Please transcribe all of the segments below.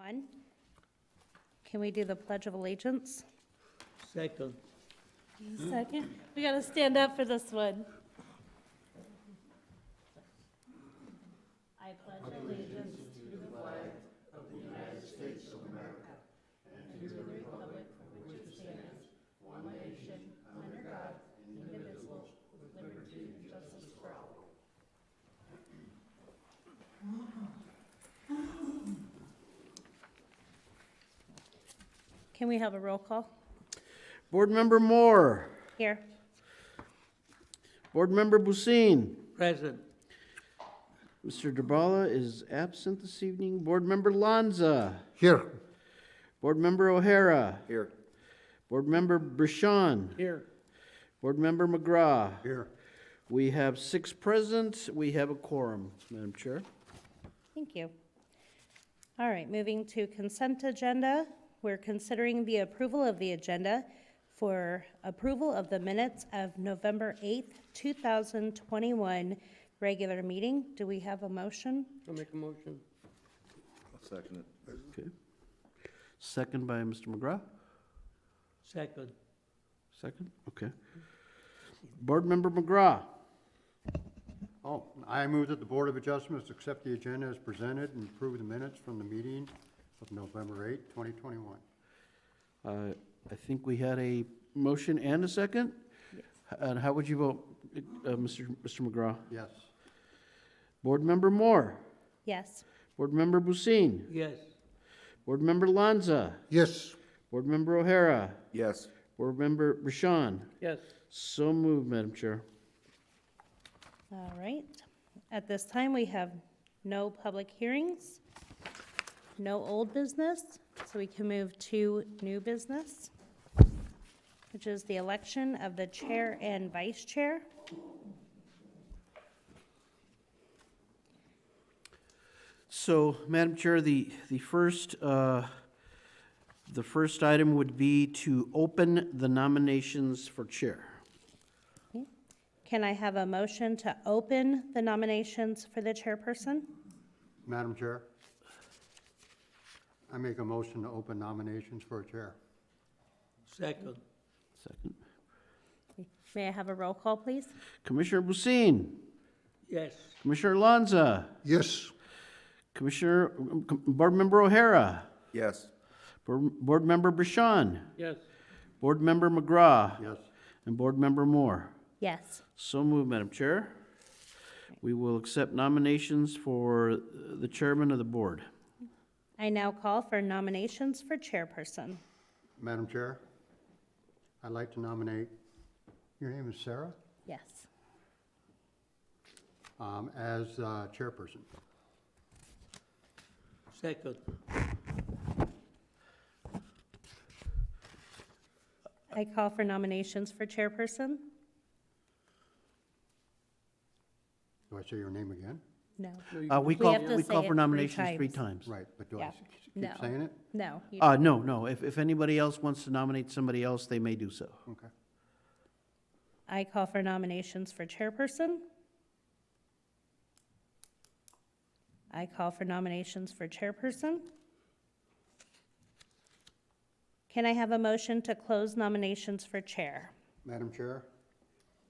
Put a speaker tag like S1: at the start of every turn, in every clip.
S1: on. Can we do the Pledge of Allegiance?
S2: Second.
S1: Second. We got to stand up for this one. I pledge allegiance to the flag of the United States of America and to the republic for which it stands, one nation, under God, indivisible, with liberty and justice for all. Can we have a roll call?
S3: Board Member Moore.
S1: Here.
S3: Board Member Busin.
S2: Present.
S3: Mr. Dabala is absent this evening. Board Member Lanza.
S4: Here.
S3: Board Member O'Hara.
S4: Here.
S3: Board Member Brishon.
S2: Here.
S3: Board Member McGraw.
S4: Here.
S3: We have 6 present. We have a quorum, Madam Chair.
S1: Thank you. All right, moving to consent agenda. We're considering the approval of the agenda for approval of the minutes of November 8th, 2021 regular meeting. Do we have a motion?
S2: I'll make a motion.
S4: I'll second it.
S3: Okay. Second by Mr. McGraw.
S2: Second.
S3: Second, okay. Board Member McGraw.
S4: Oh, I move that the Board of Adjustments accept the agenda as presented and approve the minutes from the meeting of November 8, 2021.
S3: I think we had a motion and a second.
S1: Yes.
S3: And how would you vote, Mr. McGraw?
S4: Yes.
S3: Board Member Moore.
S1: Yes.
S3: Board Member Busin.
S2: Yes.
S3: Board Member Lanza.
S4: Yes.
S3: Board Member O'Hara.
S4: Yes.
S3: Board Member Brishon.
S2: Yes.
S3: So moved, Madam Chair.
S1: All right. At this time, we have no public hearings, no old business, so we can move to new business, which is the election of the chair and vice chair.
S3: So, Madam Chair, the first item would be to open the nominations for chair.
S1: Okay. Can I have a motion to open the nominations for the chairperson?
S4: Madam Chair, I make a motion to open nominations for a chair.
S2: Second.
S3: Second.
S1: May I have a roll call, please?
S3: Commissioner Busin.
S2: Yes.
S3: Commissioner Lanza.
S4: Yes.
S3: Board Member O'Hara.
S4: Yes.
S3: Board Member Brishon.
S2: Yes.
S3: Board Member McGraw.
S4: Yes.
S3: And Board Member Moore.
S1: Yes.
S3: So moved, Madam Chair. We will accept nominations for the chairman of the board.
S1: I now call for nominations for chairperson.
S4: Madam Chair, I'd like to nominate, your name is Sarah,
S1: Yes.
S4: as chairperson.
S2: Second.
S1: I call for nominations for chairperson.
S4: Do I say your name again?
S1: No.
S3: We
S1: We have to
S3: we
S1: say
S3: call
S1: it
S3: for
S1: 3
S3: nominations
S1: times.
S3: 3 times.
S4: Right, but do I
S1: Yeah.
S4: keep
S1: No.
S4: saying it?
S1: No. you-
S3: No. If anybody else wants to nominate somebody else, they may do so.
S4: Okay.
S1: I call for nominations for chairperson. I call for nominations for chairperson. Can I have a motion to close nominations for chair?
S4: Madam Chair,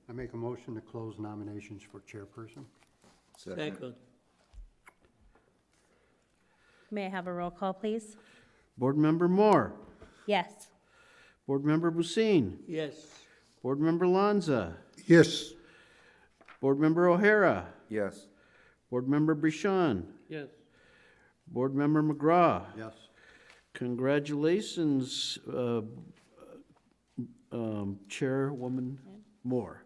S4: I make a motion to close nominations for chairperson.
S2: Second.
S1: May I have a roll call, please?
S3: Board Member Moore.
S1: Yes.
S3: Board Member Busin.
S2: Yes.
S3: Board Member Lanza.
S4: Yes.
S3: Board Member O'Hara.
S4: Yes.
S3: Board Member Brishon.
S2: Yes.
S3: Board Member McGraw.
S4: Yes.
S3: Congratulations, Chairwoman Moore.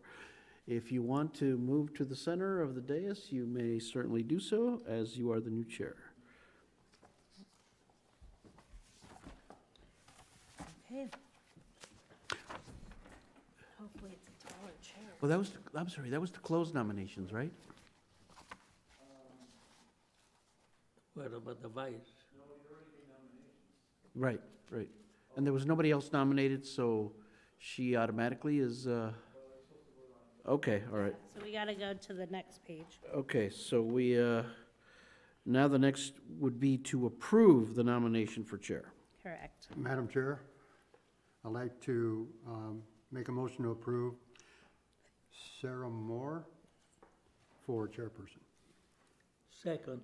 S3: If you want to move to the center of the dais, you may certainly do so, as you are the new chair.
S1: Okay. Hopefully it's a taller chair.
S3: Well, I'm sorry, that was to close nominations, right?
S2: What about the vice?
S3: Right. And there was nobody else nominated, so she automatically is, okay, all right.
S1: So we gotta go to the next page.
S3: Okay, so we Now the next would be to approve the nomination for chair.
S1: Correct.
S4: Madam Chair, I'd like to make a motion to approve Sarah Moore for chairperson.
S2: Second.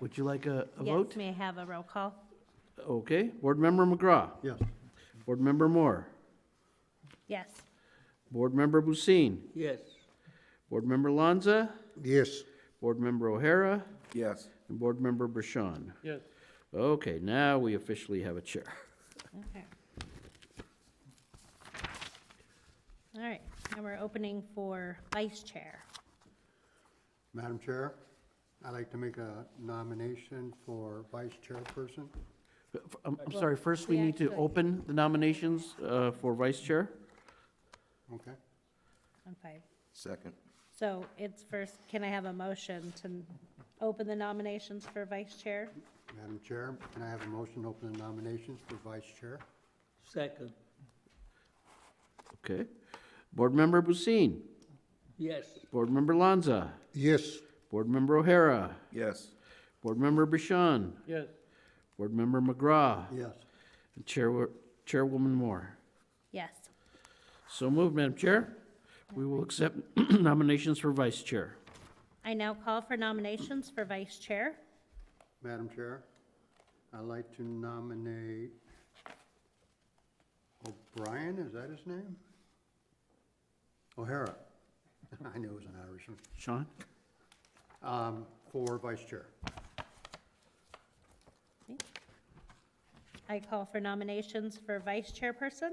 S3: Would you like a
S1: Yes,
S3: vote?
S1: may I have a roll call?
S3: Okay. Board Member McGraw.
S4: Yes.
S3: Board Member Moore.
S1: Yes.
S3: Board Member Busine.
S2: Yes.
S3: Board Member Lanza.
S4: Yes.
S3: Board Member O'Hara.
S5: Yes.
S3: And Board Member Bashan.
S2: Yes.
S3: Okay, now we officially have a chair.
S1: Okay. All right, now we're opening for vice chair.
S4: Madam Chair, I'd like to make a nomination for vice chairperson.
S3: I'm sorry, first we
S1: we
S3: need to
S1: actually-
S3: open the nominations for vice chair.
S4: Okay.
S1: Okay,
S5: Second.
S1: so it's first, can I have a motion to open the nominations for vice chair?
S4: Madam Chair, can I have a motion to open the nominations for vice chair?
S2: Second.
S3: Okay. Board Member Busine.
S2: Yes.
S3: Board Member Lanza.
S4: Yes.
S3: Board Member O'Hara.
S5: Yes.
S3: Board Member Bashan.
S2: Yes.
S3: Board Member McGraw.
S4: Yes.
S3: And Chairwoman Moore.
S1: Yes.
S3: So moved, Madam Chair. We will accept nominations for vice chair.
S1: I now call for nominations for vice chair.
S4: Madam Chair, I'd like to nominate O'Brien, is that his name? O'Hara. I knew it was an Irishman.
S3: Sean?
S4: For vice chair.
S1: I call for nominations for vice chairperson.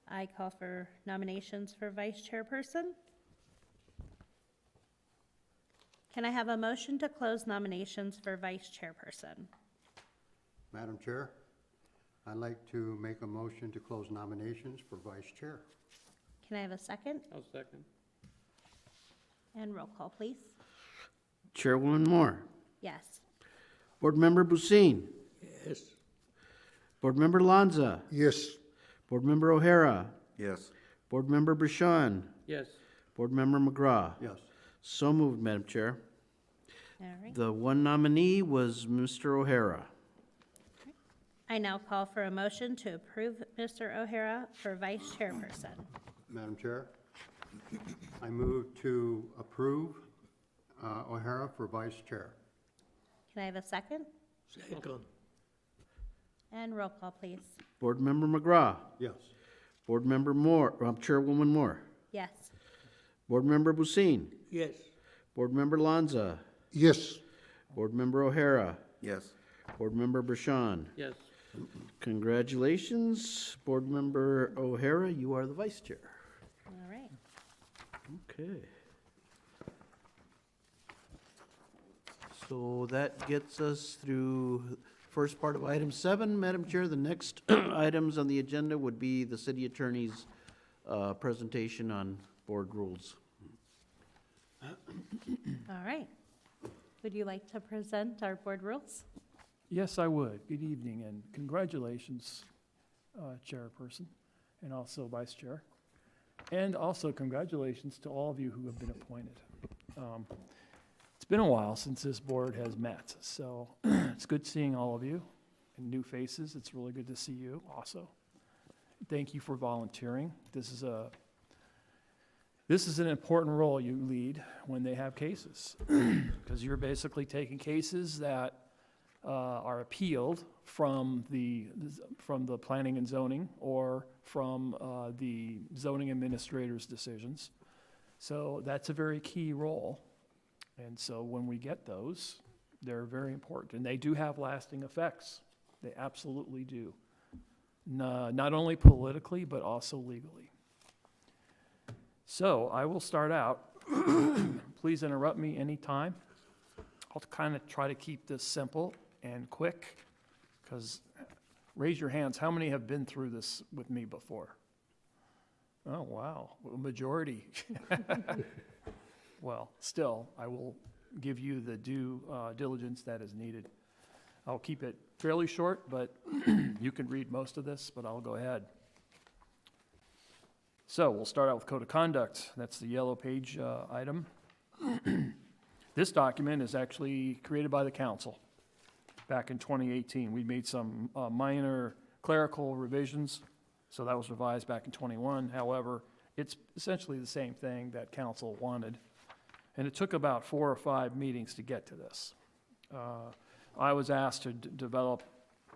S1: I call for nominations for vice chairperson. Can I have a motion to close nominations for vice chairperson?
S4: Madam Chair, I'd like to make a motion to close nominations for vice chair.
S1: Can I have a second?
S2: I'll second.
S1: And roll call, please.
S3: Chairwoman Moore.
S1: Yes.
S3: Board Member Busine.
S2: Yes.
S3: Board Member Lanza.
S4: Yes.
S3: Board Member O'Hara.
S5: Yes.
S3: Board Member Bashan.
S2: Yes.
S3: Board Member McGraw.
S4: Yes.
S3: So moved, Madam Chair.
S1: All right.
S3: The one nominee was Mr. O'Hara.
S1: I now call for a motion to approve Mr. O'Hara for vice chairperson.
S4: Madam Chair, I move to approve O'Hara for vice chair.
S1: Can I have a second?
S2: Second.
S1: And roll call, please.
S3: Board Member McGraw.
S4: Yes.
S3: Board Member Moore, Chairwoman Moore.
S1: Yes.
S3: Board Member Busine.
S2: Yes.
S3: Board Member Lanza.
S4: Yes.
S3: Board Member O'Hara.
S5: Yes.
S3: Board Member Bashan.
S2: Yes.
S3: Congratulations, Board Member O'Hara, you are the vice chair.
S1: All right.
S3: Okay. So that gets us through first part of item 7. Madam Chair, the next items on the agenda would be the city attorney's presentation on board rules.
S1: All right. Would you like to present our board rules?
S6: Yes, I would. Good evening, and congratulations, Chairperson, and also Vice Chair. And also congratulations to all of you who have been appointed. It's been a while since this board has met, so it's good seeing all of you and new faces. It's really good to see you also. Thank you for volunteering. This is an important role you lead when they have cases, because you're basically taking cases that are appealed from the planning and zoning or from the zoning administrator's decisions. So that's a very key role. And so when we get those, they're very important. And they do have lasting effects. They absolutely do. Not only politically, but also legally. So I will start out. Please interrupt me anytime. I'll kind of try to keep this simple and quick, because raise your hands. How many have been through this with me before? Oh, wow, a majority. Well, still, I will give you the due diligence that is needed. I'll keep it fairly short, but you can read most of this, but I'll go ahead. So we'll start out with Code of Conduct. That's the yellow page item. This document is actually created by the council back in 2018. We made some minor clerical revisions, so that was revised back in 21. However, it's essentially the same thing that council wanted, and it took about 4 or 5 meetings to get to this. I was asked to develop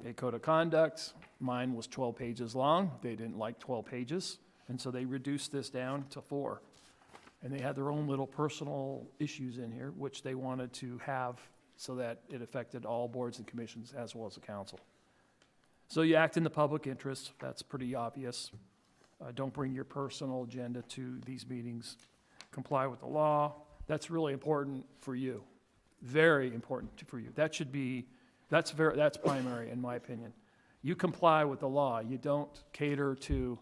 S6: a code of conduct. Mine was 12 pages long. They didn't like 12 pages, and so they reduced this down to 4. And they had their own little personal issues in here, which they wanted to have so that it affected all boards and commissions as well as the council. So you act in the public interest. That's pretty obvious. Don't bring your personal agenda to these meetings. Comply with the law. That's really important for you. Very important for you. That should be, that's primary in my opinion. You comply with the law. You don't cater to,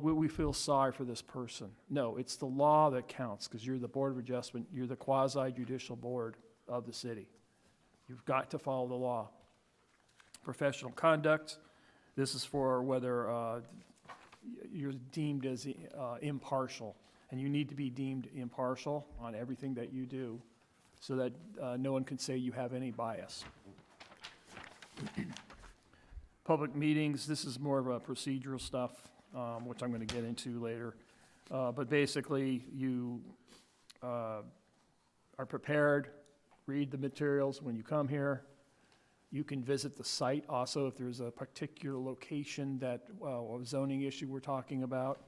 S6: we feel sorry for this person. No, it's the law that counts because you're the Board of Adjustment. You're the quasi-judicial board of the city. You've got to follow the law. Professional conduct. This is for whether you're deemed as impartial. And you need to be deemed impartial on everything that you do so that no one can say you have any bias. Public meetings, this is more of a procedural stuff, which I'm going to get into later. But basically, you are prepared, read the materials when you come here. You can visit the site also if there's a particular location that, a zoning issue we're talking about.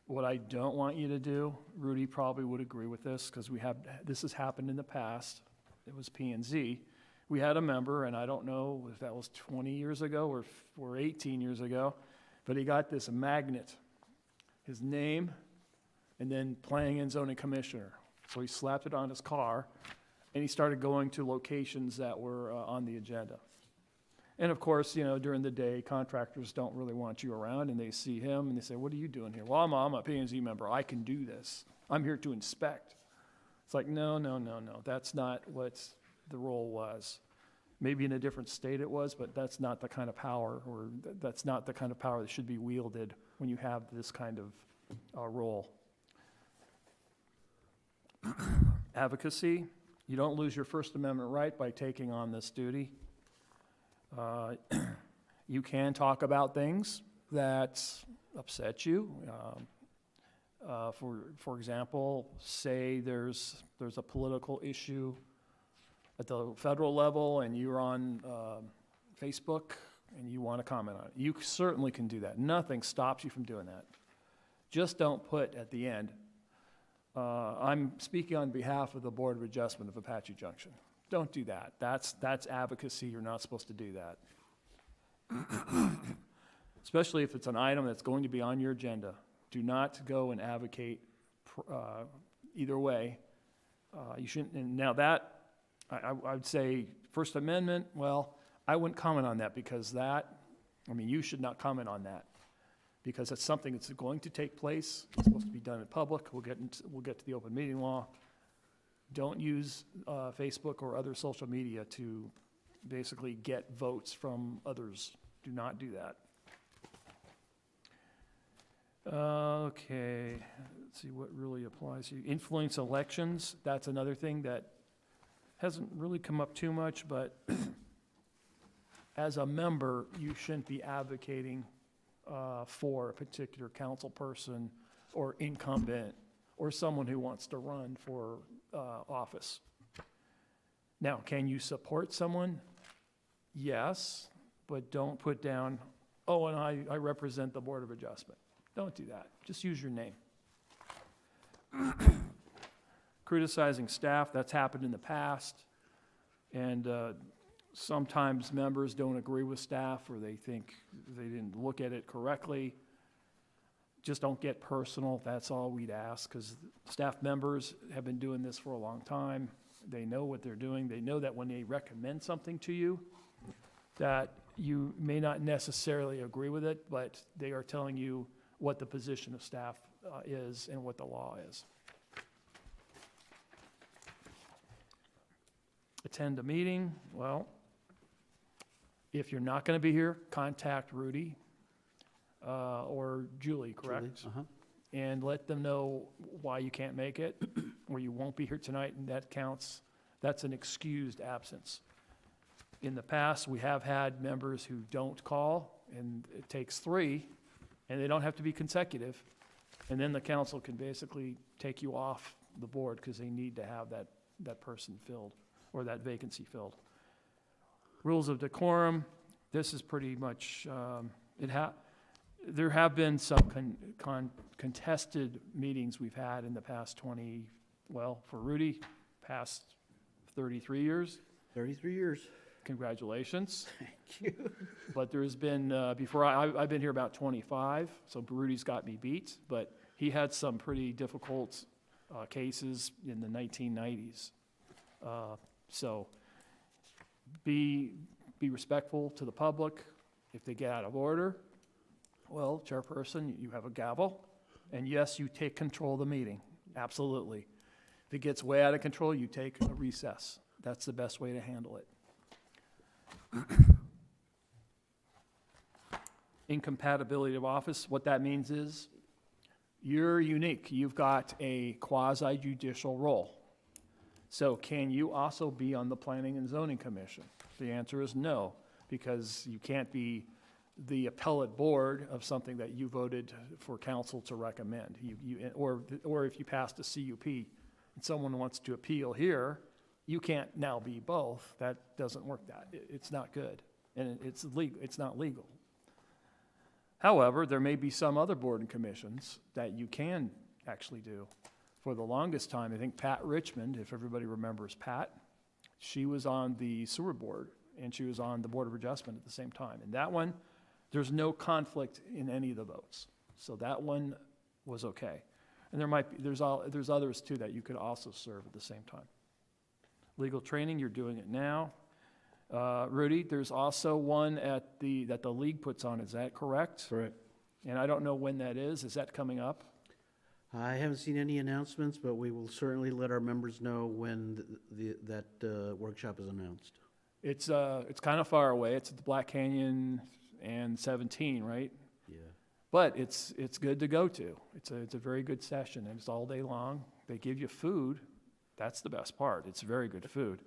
S6: What I don't want you to do, Rudy probably would agree with this because this has happened in the past. It was P&Z. We had a member, and I don't know if that was 20 years ago or 18 years ago, but he got this magnet, his name, and then Planning and Zoning Commissioner. So he slapped it on his car, and he started going to locations that were on the agenda. And of course, during the day, contractors don't really want you around, and they see him, and they say, what are you doing here? Well, I'm a P&Z member. I can do this. I'm here to inspect. It's like, no. That's not what the role was. Maybe in a different state it was, but that's not the kind of power, or that's not the kind of power that should be wielded when you have this kind of role. Advocacy. You don't lose your First Amendment right by taking on this duty. You can talk about things that upset you. For example, say there's a political issue at the federal level and you're on Facebook and you want to comment on it. You certainly can do that. Nothing stops you from doing that. Just don't put at the end, I'm speaking on behalf of the Board of Adjustment of Apache Junction. Don't do that. That's advocacy. You're not supposed to do that. Especially if it's an item that's going to be on your agenda. Do not go and advocate either way. You shouldn't. And now that, I would say First Amendment, well, I wouldn't comment on that because you should not comment on that because it's something that's going to take place. It's supposed to be done in public. We'll get to the open meeting law. Don't use Facebook or other social media to basically get votes from others. Do not do that. Okay, let's see what really applies here. Influence elections, that's another thing that hasn't really come up too much, but as a member, you shouldn't be advocating for a particular council person or incumbent or someone who wants to run for office. Now, can you support someone? Yes, but don't put down, and I represent the Board of Adjustment. Don't do that. Just use your name. Criticizing staff, that's happened in the past. And sometimes members don't agree with staff or they think they didn't look at it correctly. Just don't get personal. That's all we'd ask because staff members have been doing this for a long time. They know what they're doing. They know that when they recommend something to you, that you may not necessarily agree with it, but they are telling you what the position of staff is and what the law is. attend a meeting, well, if you're not going to be here, contact Rudy or Julie, correct?
S3: Julie? Uh-huh.
S6: And let them know why you can't make it, or you won't be here tonight, and that counts. That's an excused absence. In the past, we have had members who don't call, and it takes 3, and they don't have to be consecutive, and then the council can basically take you off the board because they need to have that person filled, or that vacancy filled. Rules of decorum, this is pretty much, there have been some contested meetings we've had in the past 20, well, for Rudy, past 33 years.
S3: 33 years.
S6: Congratulations.
S3: Thank you.
S6: But there's been, before I've been here about 25, so Rudy's got me beat, but he had some pretty difficult cases in the 1990s. So be respectful to the public. If they get out of order, well, chairperson, you have a gavel, and yes, you take control of the meeting, absolutely. If it gets way out of control, you take a recess. That's the best way to handle it. Incompatibility of office, what that means is you're unique. You've got a quasi-judicial role. So can you also be on the Planning and Zoning Commission? The answer is no, because you can't be the appellate board of something that you voted for council to recommend. Or if you passed a CUP and someone wants to appeal here, you can't now be both. That doesn't work. It's not good, and it's legal. It's not legal. However, there may be some other board and commissions that you can actually do. For the longest time, I think Pat Richmond, if everybody remembers Pat, she was on the sewer board, and she was on the Board of Adjustment at the same time. And that one, there's no conflict in any of the votes. So that one was okay. And there's others too that you could also serve at the same time. Legal training, you're doing it now. Rudy, there's also one that the league puts on, is that correct?
S3: Correct.
S6: And I don't know when that is. Is that coming up?
S3: I haven't seen any announcements, but we will certainly let our members know when that workshop is announced.
S6: It's kind of far away. It's at the Black Canyon and 17, right?
S3: Yeah.
S6: But it's good to go to. It's a very good session, and it's all day long. They give you food. That's the best part. It's very good food.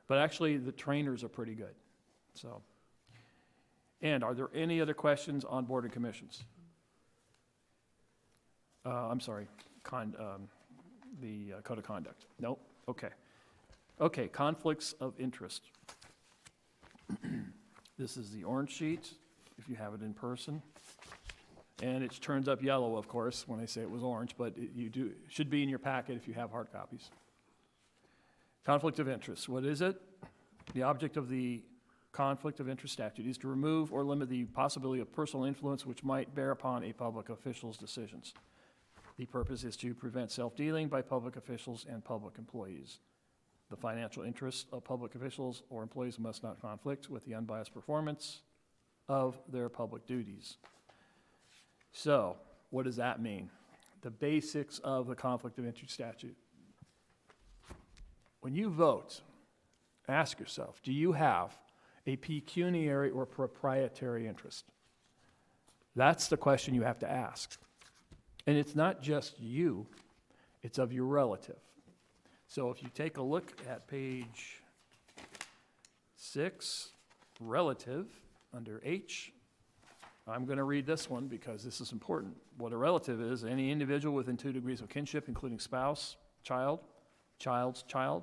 S6: But actually, the trainers are pretty good. So, and are there any other questions on board and commissions? I'm sorry, the code of conduct. Nope. Okay. Okay, conflicts of interest. This is the orange sheet, if you have it in person. And it turns up yellow, of course, when I say it was orange, but it should be in your packet if you have hard copies. Conflict of interest, what is it? The object of the conflict of interest statute is to remove or limit the possibility of personal influence which might bear upon a public official's decisions. The purpose is to prevent self-dealing by public officials and public employees. The financial interests of public officials or employees must not conflict with the unbiased performance of their public duties. So, what does that mean? The basics of the conflict of interest statute. When you vote, ask yourself, do you have a pecuniary or proprietary interest? That's the question you have to ask. And it's not just you, it's of your relative. So if you take a look at page 6, relative, under H, I'm going to read this one because this is important. What a relative is, any individual within 2 degrees of kinship, including spouse, child, child's child,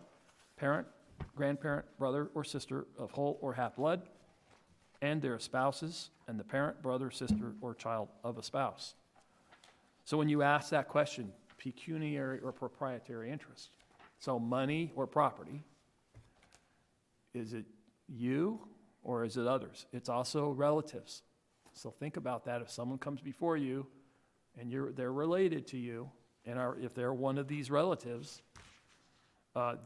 S6: parent, grandparent, brother or sister of whole or half blood, and their spouses, and the parent, brother, sister, or child of a spouse. So when you ask that question, pecuniary or proprietary interest, so money or property, is it you or is it others? It's also relatives. So think about that. If someone comes before you and they're related to you, and if they're one of these relatives,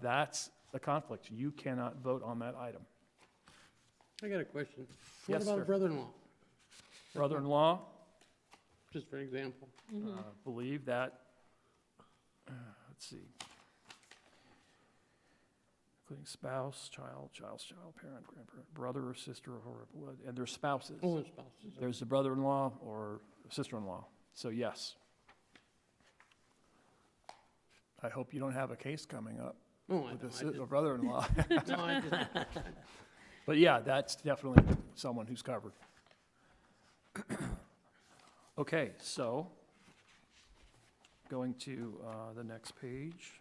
S6: that's a conflict. You cannot vote on that item.
S5: I got a question.
S6: Yes,
S5: What about
S6: sir.
S5: a brother-in-law,
S6: Brother-in-law,
S5: just for example?
S6: believe that, let's see. including spouse, child, child's child, parent, grandparent, brother or sister, or blood, and their spouses.
S5: Oh, and spouses.
S6: There's the brother-in-law or sister-in-law, so yes. I hope you don't have a case coming up
S5: Oh, I
S6: with
S5: know, I
S6: a brother-in-law.
S5: just, no, I just,
S6: But yeah, that's definitely someone who's covered. Okay, so, going to the next page.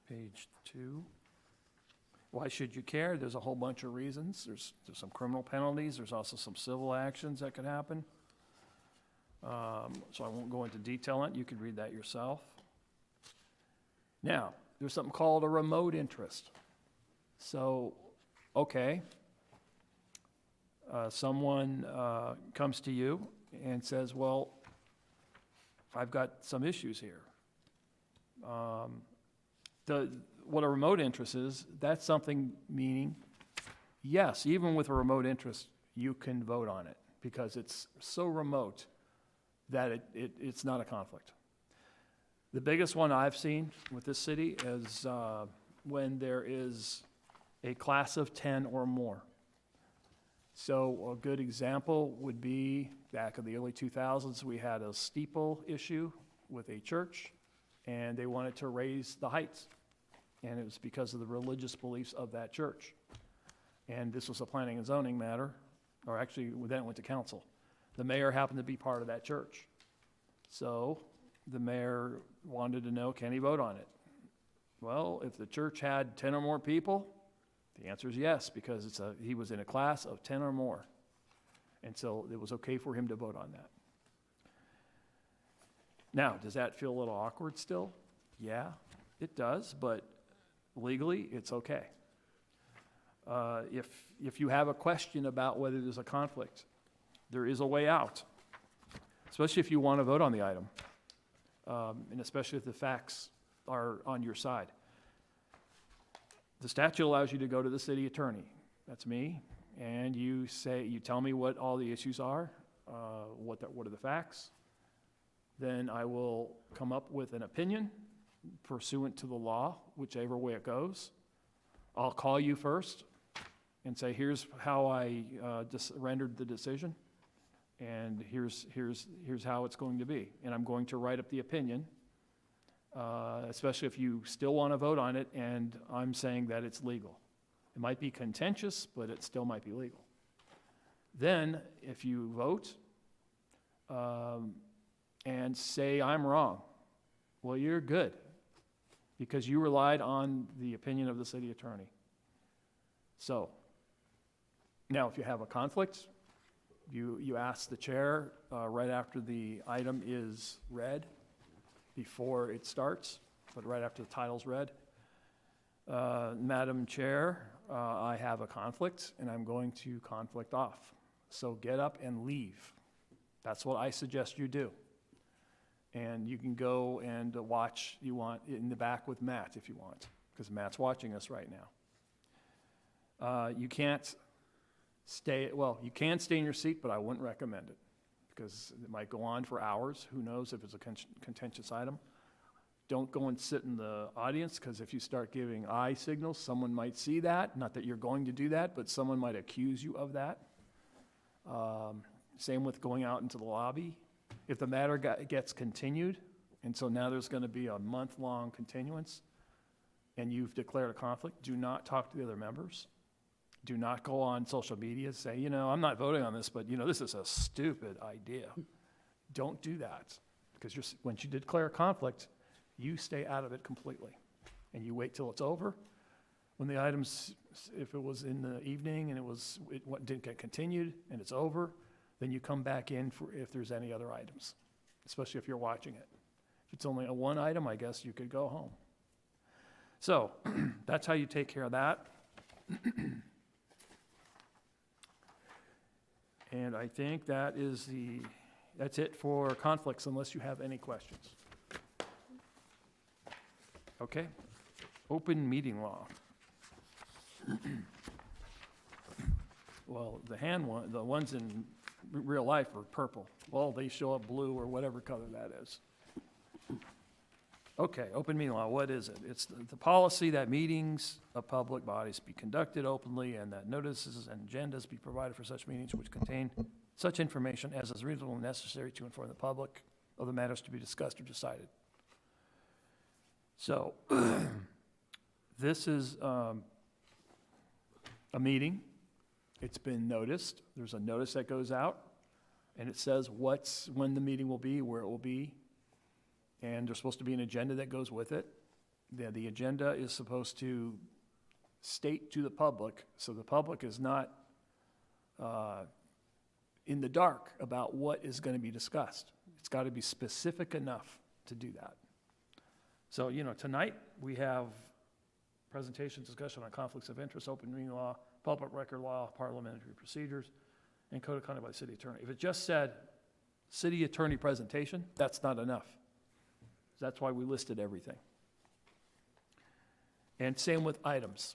S6: Page 2. Why should you care? There's a whole bunch of reasons. There's some criminal penalties. There's also some civil actions that could happen. So I won't go into detail on it. You can read that yourself. Now, there's something called a remote interest. So, okay, someone comes to you and says, well, I've got some issues here. What a remote interest is, that's something meaning, yes, even with a remote interest, you can vote on it because it's so remote that it's not a conflict. The biggest one I've seen with this city is when there is a class of 10 or more. So a good example would be back in the early 2000s, we had a steeple issue with a church, and they wanted to raise the heights. And it was because of the religious beliefs of that church. And this was a planning and zoning matter, or actually, then it went to council. The mayor happened to be part of that church. So the mayor wanted to know, can he vote on it? Well, if the church had 10 or more people, the answer is yes, because he was in a class of 10 or more. And so it was okay for him to vote on that. Now, does that feel a little awkward still? Yeah, it does, but legally, it's okay. If you have a question about whether there's a conflict, there is a way out, especially if you want to vote on the item, and especially if the facts are on your side. The statute allows you to go to the city attorney, that's me, and you tell me what all the issues are, what are the facts, then I will come up with an opinion pursuant to the law, whichever way it goes. I'll call you first and say, here's how I rendered the decision, and here's how it's going to be. And I'm going to write up the opinion, especially if you still want to vote on it, and I'm saying that it's legal. It might be contentious, but it still might be legal. Then, if you vote and say I'm wrong, well, you're good, because you relied on the opinion of the city attorney. So, now if you have a conflict, you ask the chair right after the item is read, before it starts, but right after the title's read. Madam Chair, I have a conflict, and I'm going to conflict off. So get up and leave. That's what I suggest you do. And you can go and watch, you want, in the back with Matt if you want, because Matt's watching us right now. You can't stay, well, you can stay in your seat, but I wouldn't recommend it, because it might go on for hours. Who knows if it's a contentious item. Don't go and sit in the audience, because if you start giving eye signals, someone might see that. Not that you're going to do that, but someone might accuse you of that. Same with going out into the lobby. If the matter gets continued, and so now there's going to be a month-long continuance, and you've declared a conflict, do not talk to the other members. Do not go on social media and say, you know, I'm not voting on this, but, you know, this is a stupid idea. Don't do that, because once you declare a conflict, you stay out of it completely, and you wait till it's over. When the items, if it was in the evening and it didn't get continued and it's over, then you come back in for if there's any other items, especially if you're watching it. If it's only a one item, I guess you could go home. So that's how you take care of that. And I think that's it for conflicts, unless you have any questions. Okay, open meeting law. Well, the ones in real life are purple. Well, they show up blue or whatever color that is. Okay, open meeting law, what is it? It's the policy that meetings of public bodies be conducted openly and that notices and agendas be provided for such meetings which contain such information as is reasonable and necessary to inform the public of the matters to be discussed or decided. So, this is a meeting. It's been noticed. There's a notice that goes out, and it says when the meeting will be, where it will be, and there's supposed to be an agenda that goes with it. The agenda is supposed to state to the public, so the public is not in the dark about what is going to be discussed. It's got to be specific enough to do that. So, tonight we have presentation, discussion on conflicts of interest, open meeting law, public record law, parliamentary procedures, and code of conduct by the city attorney. If it just said city attorney presentation, that's not enough. That's why we listed everything. And same with items.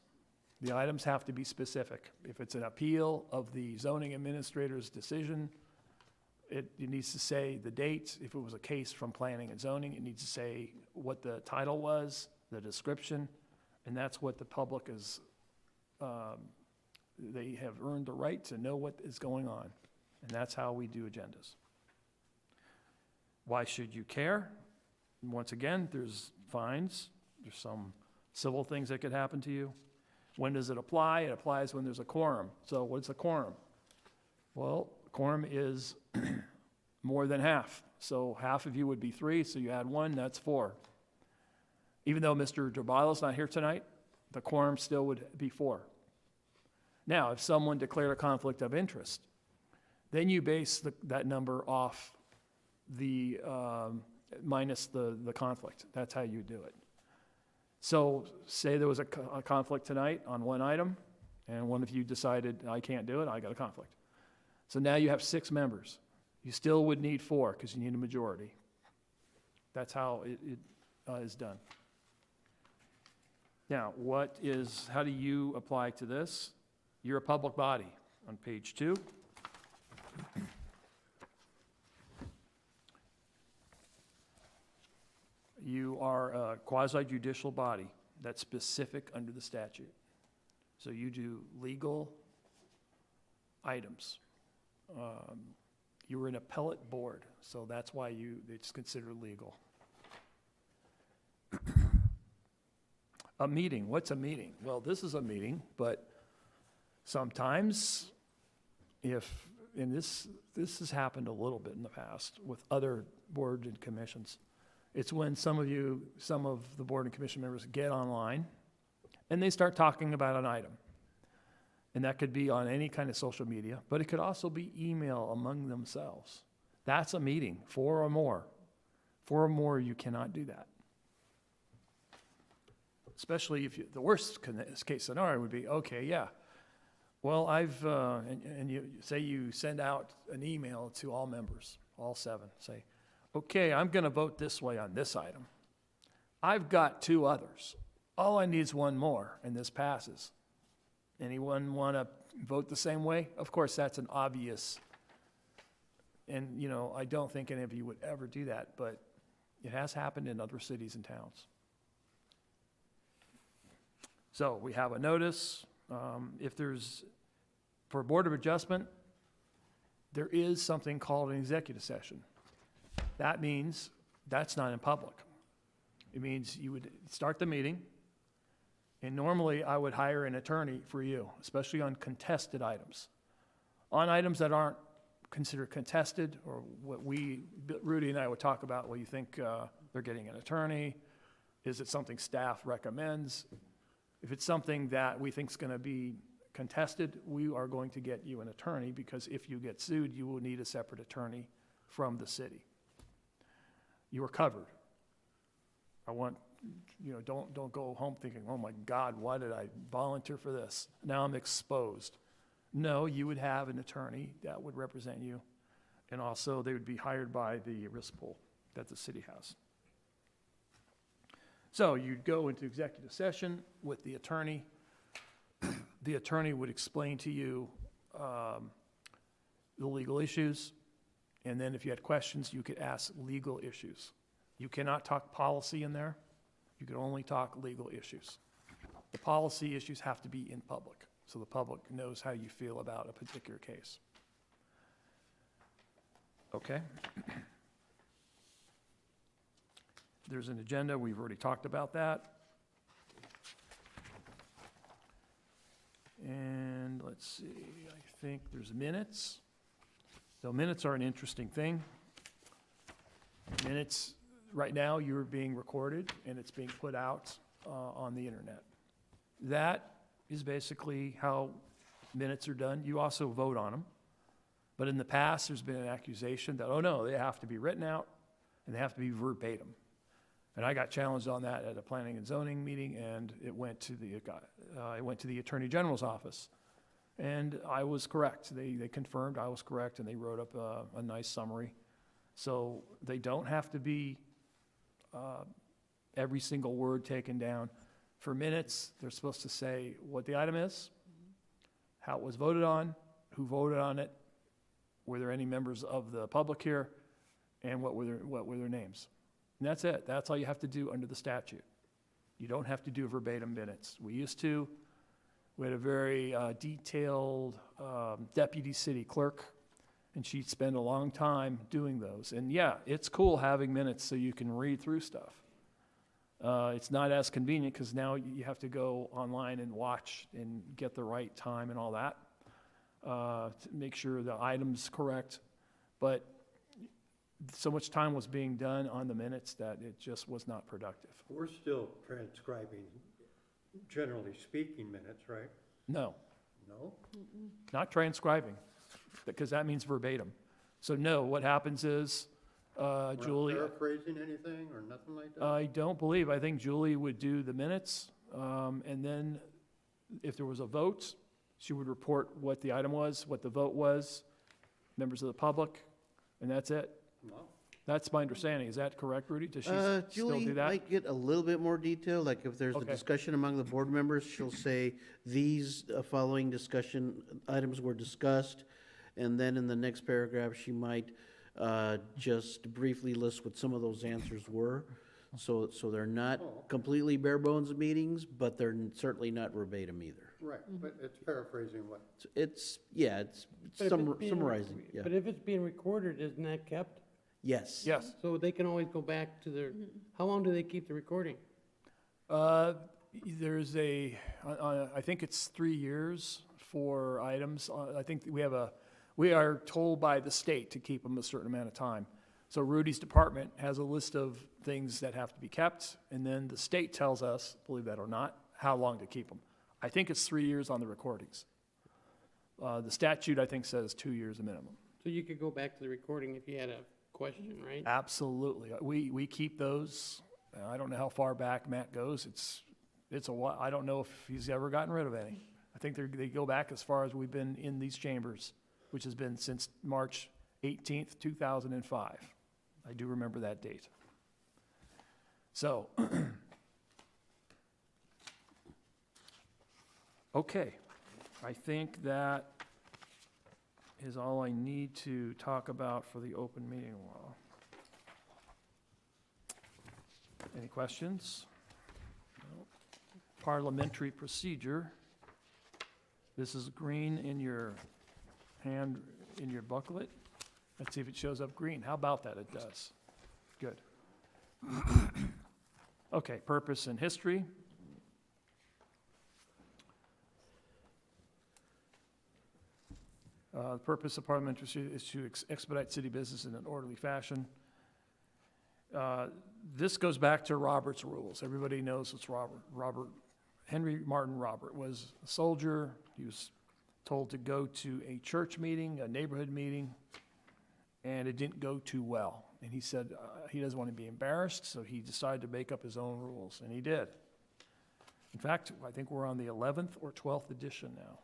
S6: The items have to be specific. If it's an appeal of the zoning administrator's decision, it needs to say the date. If it was a case from planning and zoning, it needs to say what the title was, the description, and that's what the public is, they have earned the right to know what is going on. And that's how we do agendas. Why should you care? Once again, there's fines, there's some civil things that could happen to you. When does it apply? It applies when there's a quorum. So what's a quorum? Well, quorum is more than half. So half of you would be 3, so you add 1, that's 4. Even though Mr. Drabalo's not here tonight, the quorum still would be 4. Now, if someone declared a conflict of interest, then you base that number off the minus the conflict. That's how you do it. So say there was a conflict tonight on one item, and one of you decided, I can't do it, I got a conflict. So now you have 6 members. You still would need 4 because you need a majority. That's how it is done. Now, how do you apply to this? You're a public body on page 2. You are a quasi-judicial body that's specific under the statute. So you do legal items. You're an appellate board, so that's why it's considered legal. A meeting, what's a meeting? Well, this is a meeting, but sometimes and this has happened a little bit in the past with other boards and commissions. It's when some of the board and commission members get online and they start talking about an item. And that could be on any kind of social media, but it could also be email among themselves. That's a meeting, 4 or more. 4 or more, you cannot do that. Especially if the worst case scenario would be, okay, yeah. Well, and you say you send out an email to all members, all 7, say, okay, I'm going to vote this way on this item. I've got 2 others. All I need is 1 more, and this passes. Anyone want to vote the same way? Of course, that's an obvious, and I don't think any of you would ever do that, but it has happened in other cities and towns. So we have a notice. For Board of Adjustment, there is something called an executive session. That means that's not in public. It means you would start the meeting, and normally I would hire an attorney for you, especially on contested items. On items that aren't considered contested, or what Rudy and I would talk about, well, you think they're getting an attorney? Is it something staff recommends? If it's something that we think is going to be contested, we are going to get you an attorney, because if you get sued, you will need a separate attorney from the city. You are covered. Don't go home thinking, oh my God, why did I volunteer for this? Now I'm exposed. No, you would have an attorney that would represent you, and also they would be hired by the risk pool that the city has. So you'd go into executive session with the attorney. The attorney would explain to you the legal issues, and then if you had questions, you could ask legal issues. You cannot talk policy in there. You can only talk legal issues. The policy issues have to be in public, so the public knows how you feel about a particular case. Okay? There's an agenda, we've already talked about that. And let's see, I think there's minutes. So minutes are an interesting thing. Minutes, right now, you're being recorded and it's being put out on the internet. That is basically how minutes are done. You also vote on them. But in the past, there's been an accusation that, oh no, they have to be written out and they have to be verbatim. And I got challenged on that at a planning and zoning meeting, and it went to the Attorney General's office. And I was correct. They confirmed I was correct, and they wrote up a nice summary. So they don't have to be every single word taken down. For minutes, they're supposed to say what the item is, how it was voted on, who voted on it, were there any members of the public here, and what were their names. And that's it. That's all you have to do under the statute. You don't have to do verbatim minutes. We had a very detailed deputy city clerk, and she'd spend a long time doing those. And yeah, it's cool having minutes so you can read through stuff. It's not as convenient because now you have to go online and watch and get the right time and all that to make sure the item's correct. But so much time was being done on the minutes that it just was not productive.
S4: We're still transcribing, generally speaking, minutes, right?
S6: No,
S4: No?
S6: not transcribing, because that means verbatim. So no, what happens is, Julie,
S4: We're not paraphrasing anything or nothing like that?
S6: I don't believe, I think Julie would do the minutes, and then if there was a vote, she would report what the item was, what the vote was, members of the public, and that's it.
S4: No.
S6: That's my understanding. Is that correct, Rudy? Does she still
S3: Julie
S6: do that?
S3: might get a little bit more detail, like if there's a
S6: Okay.
S3: discussion among the board members, she'll say, these following discussion items were discussed, and then in the next paragraph, she might just briefly list what some of those answers were. So they're not completely bare bones meetings, but they're certainly not verbatim either.
S4: Right, but it's paraphrasing what?
S3: It's
S7: But if it's being-
S3: summarizing, yeah.
S7: But if it's being recorded, isn't that kept?
S3: Yes.
S6: Yes.
S7: So they can always go back to their, how long do they keep the recording?
S6: There's I think it's 3 years for items. I think we are told by the state to keep them a certain amount of time. So Rudy's department has a list of things that have to be kept, and then the state tells us, believe that or not, how long to keep them. I think it's 3 years on the recordings. The statute, I think, says 2 years a minimum.
S7: So you could go back to the recording if you had a question, right?
S6: Absolutely. We keep those. I don't know how far back Matt goes. It's a while. I don't know if he's ever gotten rid of any. I think they go back as far as we've been in these chambers, which has been since March 18th, 2005. I do remember that date. So, okay. I think that is all I need to talk about for the open meeting law. Any questions? No. Parliamentary procedure. This is green in your hand, in your booklet. Let's see if it shows up green. How about that? It does. Good. Okay, purpose and history. The purpose of parliamentary procedure is to expedite city business in an orderly fashion. This goes back to Robert's rules. Everybody knows it's Robert. Henry Martin Robert was a soldier. He was told to go to a church meeting, a neighborhood meeting, and it didn't go too well. And he said he doesn't want to be embarrassed, so he decided to make up his own rules, and he did. In fact, I think we're on the 11th or 12th edition now,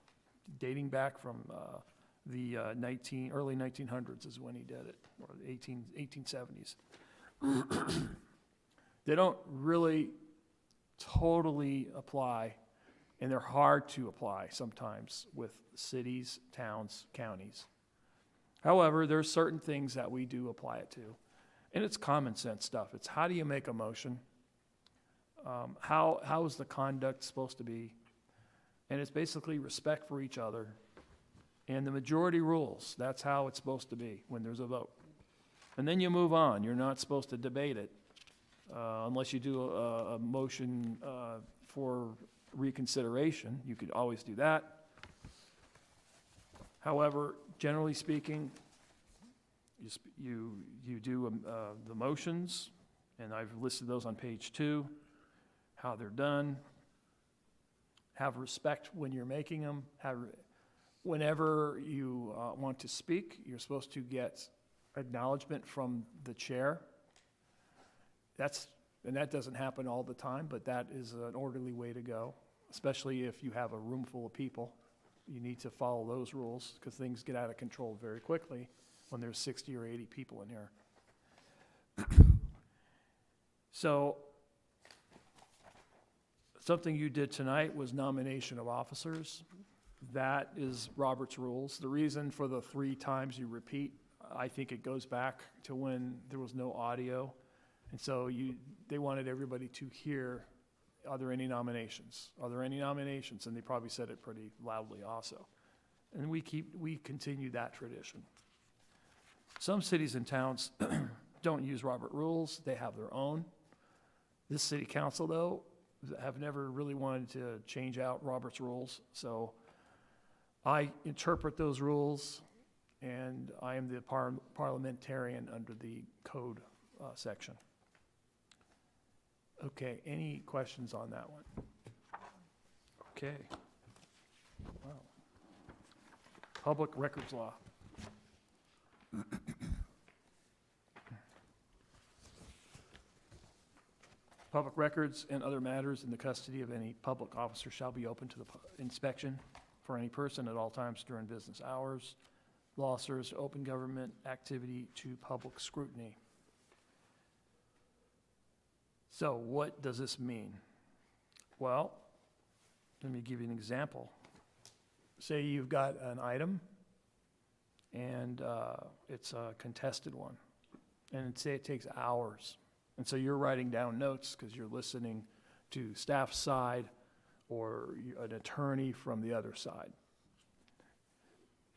S6: dating back from the early 1900s is when he did it, or 1870s. They don't really totally apply, and they're hard to apply sometimes with cities, towns, counties. However, there are certain things that we do apply it to. And it's common sense stuff. It's how do you make a motion? How is the conduct supposed to be? And it's basically respect for each other. And the majority rules, that's how it's supposed to be when there's a vote. And then you move on. You're not supposed to debate it unless you do a motion for reconsideration. You could always do that. However, generally speaking, you do the motions, and I've listed those on page 2, how they're done. Have respect when you're making them. Whenever you want to speak, you're supposed to get acknowledgement from the chair. And that doesn't happen all the time, but that is an orderly way to go, especially if you have a room full of people. You need to follow those rules because things get out of control very quickly when there's 60 or 80 people in here. So something you did tonight was nomination of officers. That is Robert's rules. The reason for the 3 times you repeat, I think it goes back to when there was no audio. And so they wanted everybody to hear, are there any nominations? Are there any nominations? And they probably said it pretty loudly also. And we continue that tradition. Some cities and towns don't use Robert rules. They have their own. This city council, though, have never really wanted to change out Robert's rules. So I interpret those rules, and I am the parliamentarian under the code section. Okay, any questions on that one? Okay. Wow. Public records law. Public records and other matters in the custody of any public officer shall be open to the inspection for any person at all times during business hours. Law serves open government activity to public scrutiny. So what does this mean? Well, let me give you an example. Say you've got an item, and it's a contested one, and say it takes hours. And so you're writing down notes because you're listening to staff side or an attorney from the other side.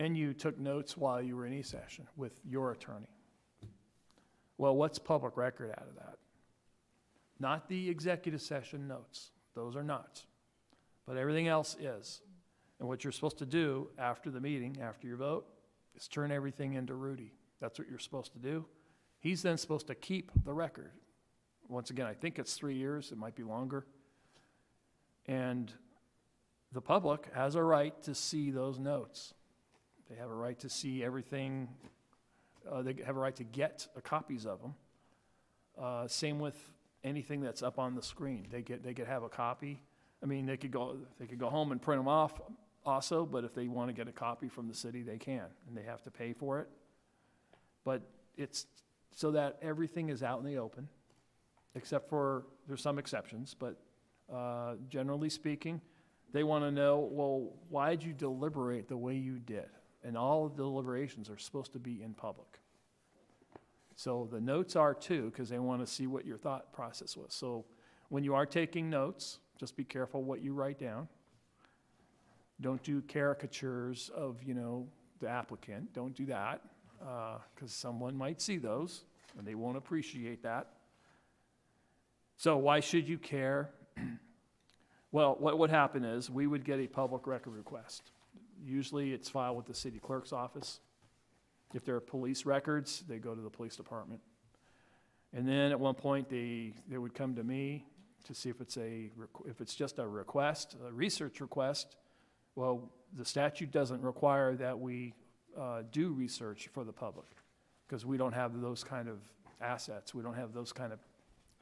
S6: And you took notes while you were in e-session with your attorney. Well, what's public record out of that? Not the executive session notes. Those are not. But everything else is. And what you're supposed to do after the meeting, after your vote, is turn everything into Rudy. That's what you're supposed to do. He's then supposed to keep the record. Once again, I think it's 3 years. It might be longer. And the public has a right to see those notes. They have a right to see everything. They have a right to get copies of them. Same with anything that's up on the screen. They could have a copy. I mean, they could go home and print them off also, but if they want to get a copy from the city, they can, and they have to pay for it. But it's so that everything is out in the open, except for, there's some exceptions, but generally speaking, they want to know, well, why did you deliberate the way you did? And all the deliberations are supposed to be in public. So the notes are too, because they want to see what your thought process was. So when you are taking notes, just be careful what you write down. Don't do caricatures of, the applicant. Don't do that, because someone might see those, and they won't appreciate that. So why should you care? Well, what would happen is we would get a public record request. Usually it's filed with the city clerk's office. If there are police records, they go to the police department. And then at one point, they would come to me to see if it's just a request, a research request. Well, the statute doesn't require that we do research for the public because we don't have those kind of assets. We don't have those kind of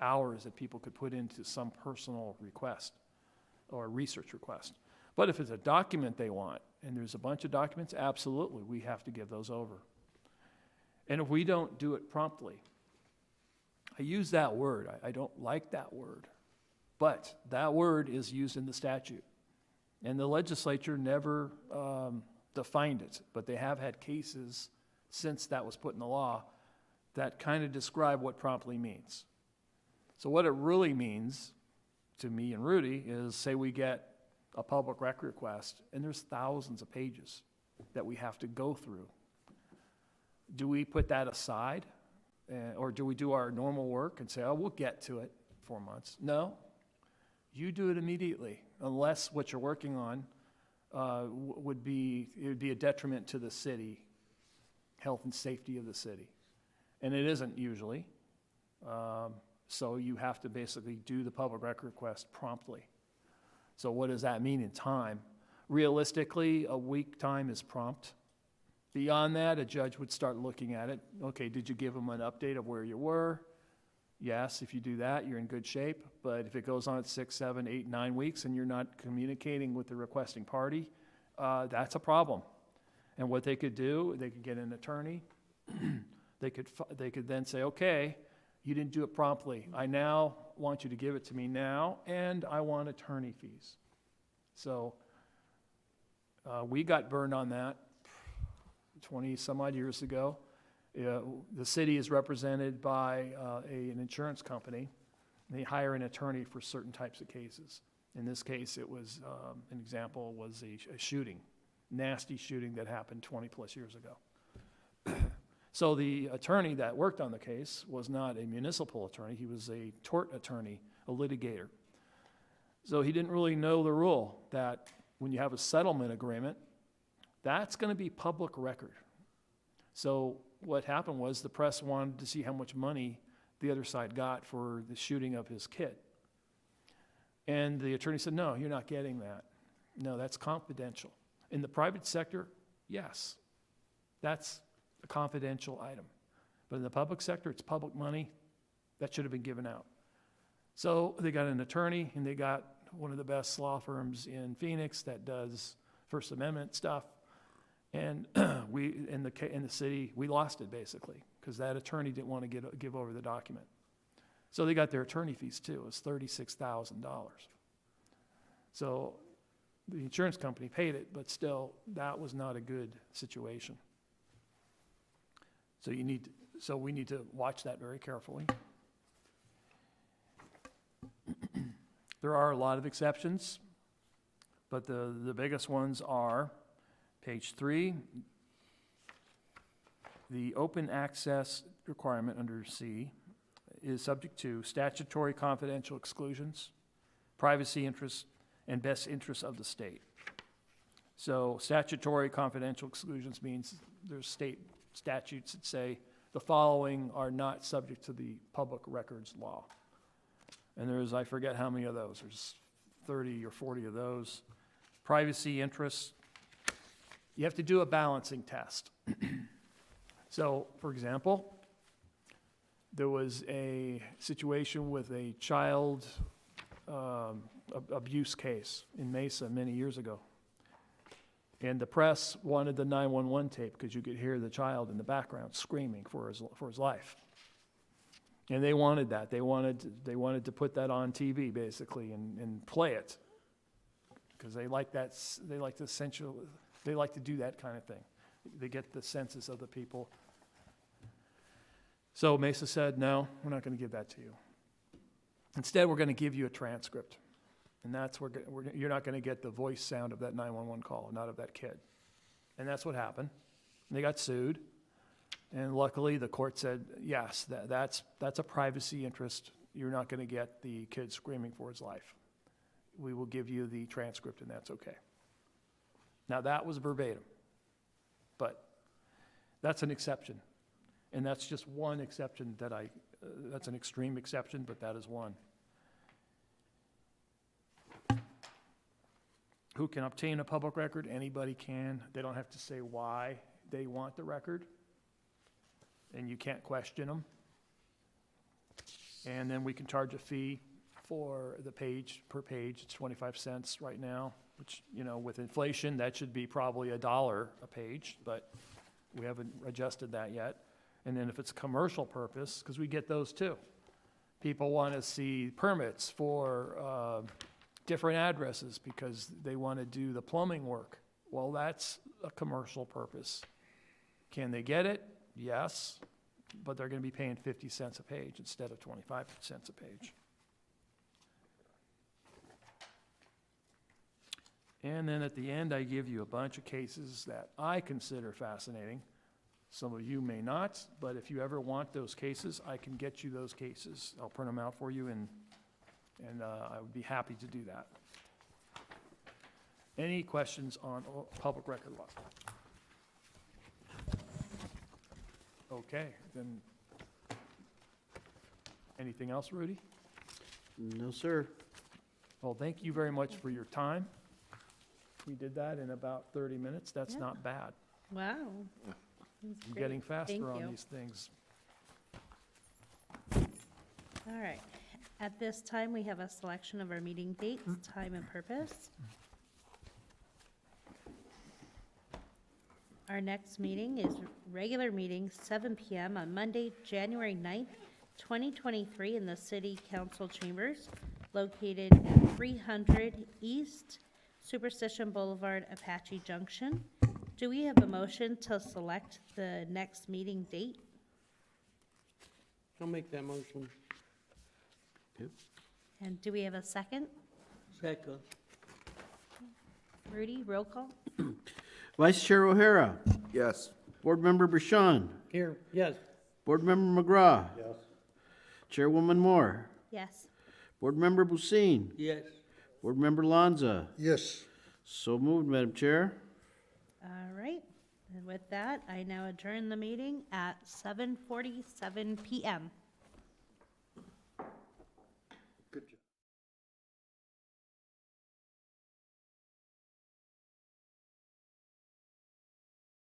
S6: hours that people could put into some personal request or research request. But if it's a document they want, and there's a bunch of documents, absolutely, we have to give those over. And if we don't do it promptly, I use that word, I don't like that word, but that word is used in the statute. And the legislature never defined it, but they have had cases since that was put in the law that kind of describe what promptly means. So what it really means to me and Rudy is, say we get a public record request, and there's thousands of pages that we have to go through. Do we put that aside? Or do we do our normal work and say, oh, we'll get to it 4 months? No. You do it immediately, unless what you're working on would be a detriment to the city, health and safety of the city. And it isn't usually. So you have to basically do the public record request promptly. So what does that mean in time? Realistically, a week time is prompt. Beyond that, a judge would start looking at it. Okay, did you give them an update of where you were? Yes, if you do that, you're in good shape. But if it goes on at 6, 7, 8, 9 weeks and you're not communicating with the requesting party, that's a problem. And what they could do, they could get an attorney. They could then say, okay, you didn't do it promptly. I now want you to give it to me now, and I want attorney fees. So we got burned on that 20 some odd years ago. The city is represented by an insurance company. They hire an attorney for certain types of cases. In this case, it was, an example was a shooting, nasty shooting that happened 20 plus years ago. So the attorney that worked on the case was not a municipal attorney. He was a tort attorney, a litigator. So he didn't really know the rule that when you have a settlement agreement, that's going to be public record. So what happened was the press wanted to see how much money the other side got for the shooting of his kid. And the attorney said, no, you're not getting that. No, that's confidential. In the private sector, yes, that's a confidential item. But in the public sector, it's public money. That should have been given out. So they got an attorney, and they got one of the best law firms in Phoenix that does First Amendment stuff. And we, in the city, we lost it basically, because that attorney didn't want to give over the document. So they got their attorney fees too. It was $36,000. So the insurance company paid it, but still, that was not a good situation. So we need to watch that very carefully. There are a lot of exceptions, but the biggest ones are page 3, the open access requirement under C is subject to statutory confidential exclusions, privacy interests, and best interests of the state. So statutory confidential exclusions means there's state statutes that say the following are not subject to the public records law. And there's, I forget how many of those, there's 30 or 40 of those. Privacy interests, you have to do a balancing test. So, for example, there was a situation with a child abuse case in Mesa many years ago. And the press wanted the 911 tape because you could hear the child in the background screaming for his life. And they wanted that. They wanted to put that on TV basically and play it because they like that. They like to do that kind of thing. They get the senses of the people. So Mesa said, no, we're not going to give that to you. Instead, we're going to give you a transcript. And that's you're not going to get the voice sound of that 911 call, not of that kid. And that's what happened. And they got sued. And luckily, the court said, yes, that's a privacy interest. You're not going to get the kid screaming for his life. We will give you the transcript, and that's okay. Now, that was verbatim. But that's an exception. And that's just one exception that's an extreme exception, but that is one. Who can obtain a public record? Anybody can. They don't have to say why they want the record. And you can't question them. And then we can charge a fee for the page, per page. It's 25 cents right now, which, with inflation, that should be probably $1 a page, but we haven't adjusted that yet. And then if it's a commercial purpose, because we get those too. People want to see permits for different addresses because they want to do the plumbing work. Well, that's a commercial purpose. Can they get it? Yes. but they're gonna be paying 50 cents a page instead of 25 cents a page. And then at the end, I give you a bunch of cases that I consider fascinating. Some of you may not, but if you ever want those cases, I can get you those cases. I'll print them out for you, and I would be happy to do that. Any questions on public record law? Okay, then, anything else, Rudy?
S3: No, sir.
S6: Well, thank you very much for your time. We did that in about 30 minutes. That's
S1: Yeah.
S6: not bad.
S1: Wow. That's
S6: I'm
S1: great.
S6: getting
S1: Thank
S6: faster on
S1: you.
S6: these things.
S1: All right. At this time, we have a selection of our meeting dates, time, and purpose. Our next meeting is regular meeting, 7 PM on Monday, January 9th, 2023, in the City Council Chambers, located at 300 East Superstition Boulevard, Apache Junction. Do we have a motion to select the next meeting date?
S7: I'll make that motion.
S1: And do we have a second?
S2: Second.
S1: Rudy, roll call?
S3: Vice Chair O'Hara.
S8: Yes.
S3: Board Member Bashan.
S7: Here, yes.
S3: Board Member McGraw.
S4: Yes.
S3: Chairwoman Moore.
S1: Yes.
S3: Board Member Busin.
S2: Yes.
S3: Board Member Lanza.
S8: Yes.
S3: So moved, Madam Chair.
S1: All right. And with that, I now adjourn the meeting at 7:47 PM.